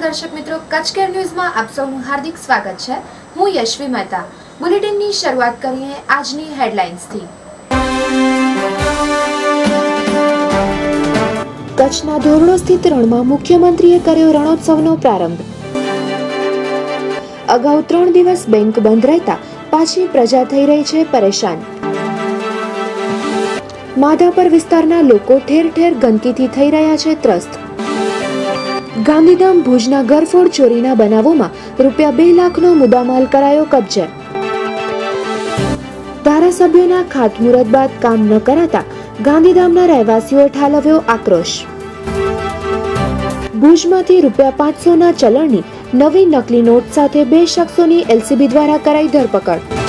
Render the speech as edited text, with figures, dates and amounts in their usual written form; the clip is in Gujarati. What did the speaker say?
નમસ્કાર દર્શક મિત્રો, કચ્છ કેર ન્યૂઝમાં આપ સૌનું હાર્દિક સ્વાગત છે. હું યશવી મહેતા. બુલેટિનની શરૂઆત કરીએ આજની હેડલાઇન્સથી. કચ્છના ધોરડો સ્થિત રણમાં મુખ્યમંત્રીએ કર્યો રણોત્સવનો પ્રારંભ. અગાઉ 3 દિવસ બેંક બંધ રહેતા પાછી પ્રજા થઈ રહી છે પરેશાન. માધાપર વિસ્તારના લોકો ઠેર ઠેર ગંદકીથી થઈ રહ્યા છે ત્રસ્ત. ગાંધીધામ ભુજના ઘરફોડ ચોરીના બનાવોમાં રૂપિયા 2 લાખનો મુદ્દામાલ કરાયો કબજે. ધારાસભ્યોના ખાતમુહૂર્ત બાદ કામ ન કરાતા ગાંધીધામના રહેવાસીઓએ ઠાલવ્યો આક્રોશ. ભુજમાંથી રૂપિયા 500ના ચલણની નવી નકલી નોટ સાથે 2 શખ્સોની એલસીબી દ્વારા કરાઈ ધરપકડ.